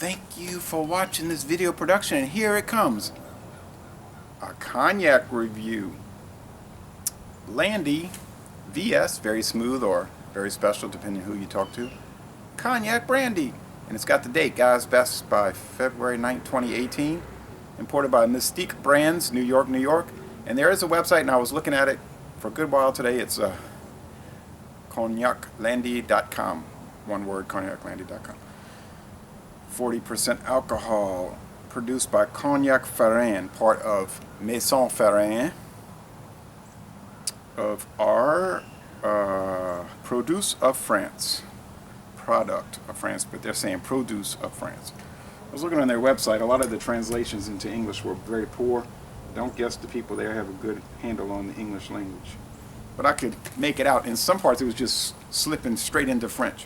Thank you for watching this video production, and here it comes. A cognac review. Landy VS, very smooth or very special depending on who you talk to. Cognac brandy. And it's got the date, guys, best by February 9, 2018. Imported by Mystique Brands, New York, New York. And there is a website, and I was looking at it for a good while today. It's cognaclandy.com. One word, cognaclandy.com. 40% alcohol, produced by Cognac Ferrand, part of Maison Ferrand, of our produce of France, product of France, but they're saying produce of France. I was looking on their website. A lot of the translations into English were very poor. Don't guess the people there have a good handle on the English language. But I could make it out. In some parts it was just slipping straight into French.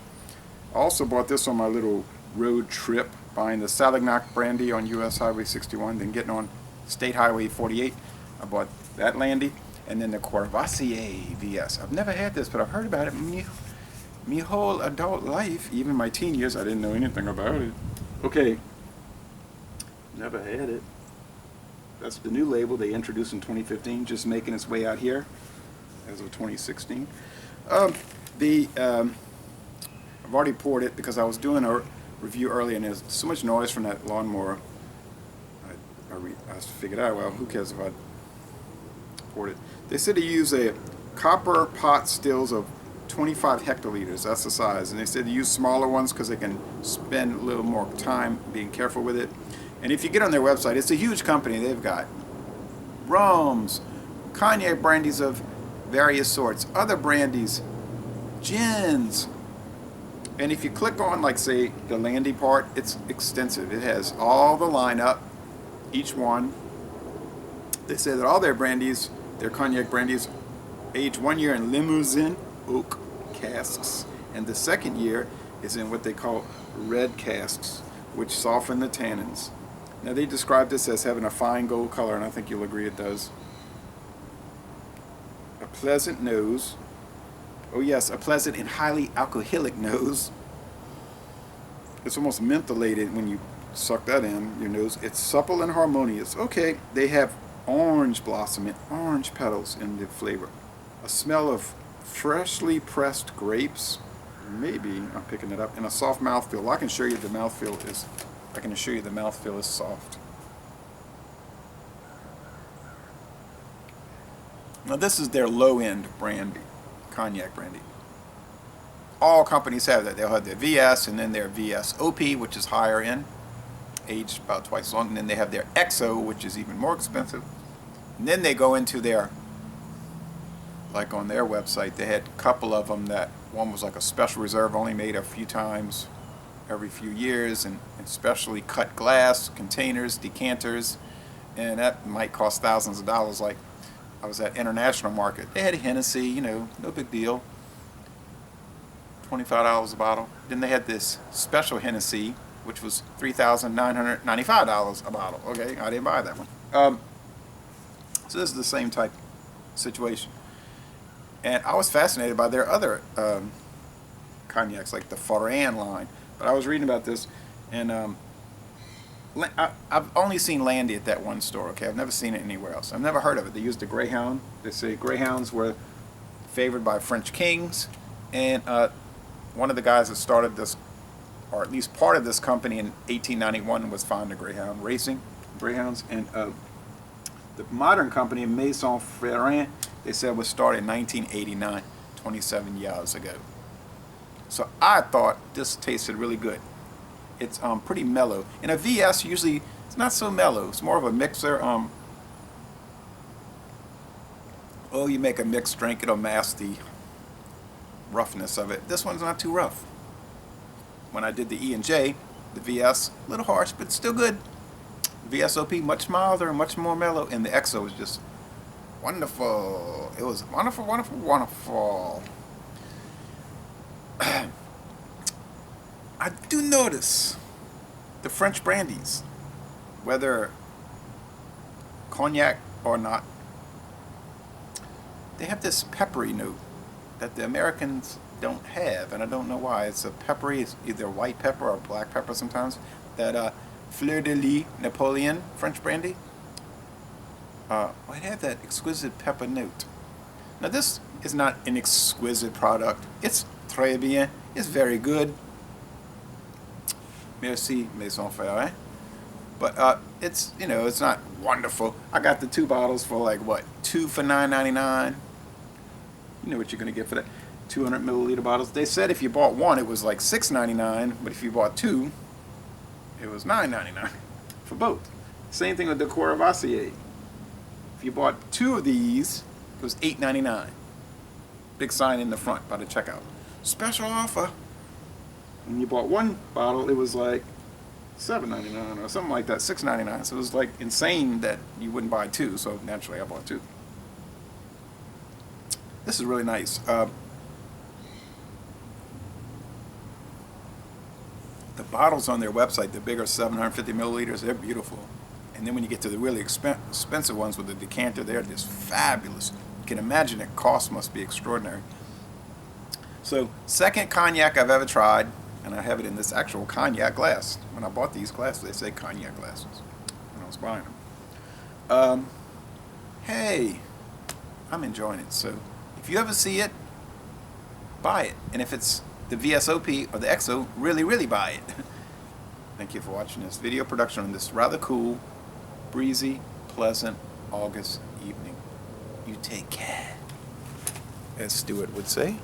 I also bought this on my little road trip, buying the Cognac brandy on US Highway 61, then getting on State Highway 48. I bought that Landy, and then the Courvoisier VS. I've never had this, but I've heard about it. Me whole adult life, even my teen years, I didn't know anything about it. Okay, never had it. That's the new label they introduced in 2015, just making its way out here as of 2016. I've already poured it because I was doing a review earlier, and there's so much noise from that lawnmower. I figured out, well, who cares if I poured it. They said to use a copper pot stills of 25 hectoliters. That's the size. And they said to use smaller ones because they can spend a little more time being careful with it. And if you get on their website, it's a huge company. They've got rums, cognac brandies of various sorts, other brandies, gins. And if you click on, like, say, the Landy part, it's extensive. It has all the lineup, each one. They say that all their brandies, their cognac brandies, age 1 year in Limousin oak casks. And the second year is in what they call red casks, which soften the tannins. Now, they describe this as having a fine gold color, and I think you'll agree it does. A pleasant nose. Oh yes, a pleasant and highly alcoholic nose. It's almost mentholated when you suck that in your nose. It's supple and harmonious. Okay, they have orange blossom and orange petals in the flavor. A smell of freshly pressed grapes. Maybe I'm picking it up. And a soft mouthfeel. Well, I can assure you the mouthfeel is soft. Now this is their low-end brandy. Cognac brandy. All companies have that. They'll have their VS and then their VSOP, which is higher end, aged about twice as long, and then they have their XO, which is even more expensive. And then they go into their, like on their website, they had a couple of them that one was like a special reserve, only made a few times every few years, and specially cut glass containers, decanters, and that might cost thousands of dollars. Like, I was at International Market. They had a Hennessy, you know, no big deal. $25 a bottle. Then they had this special Hennessy, which was $3,995 a bottle. Okay, I didn't buy that one. So this is the same type situation. And I was fascinated by their other cognacs, like the Ferrand line. But I was reading about this, and I've only seen Landy at that one store, okay? I've never seen it anywhere else. I've never heard of it. They used a greyhound. They say greyhounds were favored by French kings, and one of the guys that started this, or at least part of this company in 1891, was fond of greyhound racing, greyhounds. And the modern company, Maison Ferrand, they said was started in 1989, 27 years ago. So I thought this tasted really good. It's pretty mellow. In a VS, usually it's not so mellow. It's more of a mixer. Oh, you make a mixed drink, it'll mask the roughness of it. This one's not too rough. When I did the E&J, the VS, a little harsh, but still good. VSOP, much milder, much more mellow, and the XO was just wonderful. It was wonderful, wonderful, wonderful. I do notice the French brandies, whether cognac or not, they have this peppery note that the Americans don't have, and I don't know why. It's a peppery, it's either white pepper or black pepper sometimes. that Fleur de Lis Napoleon French brandy. It had that exquisite pepper note. Now this is not an exquisite product. It's très bien. It's very good. Merci, Maison Ferrand. But it's, you know, it's not wonderful. I got the 2 bottles for like what, 2 for $9.99. You know what you're gonna get for that. 200 milliliter bottles. They said if you bought 1, it was like $6.99, but if you bought 2, it was $9.99 for both. Same thing with the Courvoisier. If you bought 2 of these, it was $8.99. Big sign in the front by the checkout. Special offer. When you bought 1 bottle, it was like $7.99 or something like that, $6.99. So it was like insane that you wouldn't buy 2. So naturally, I bought 2. This is really nice. The bottles on their website, the bigger 750 milliliters, they're beautiful. And then when you get to the really expensive ones with the decanter, they're just fabulous. You can imagine the cost must be extraordinary. So, second cognac I've ever tried, and I have it in this actual cognac glass. When I bought these glasses, they say cognac glasses when I was buying them. Hey, I'm enjoying it. So, if you ever see it, buy it. And if it's the VSOP or the XO, really buy it. Thank you for watching this video production on this rather cool, breezy, pleasant August evening. You take care, as Stuart would say.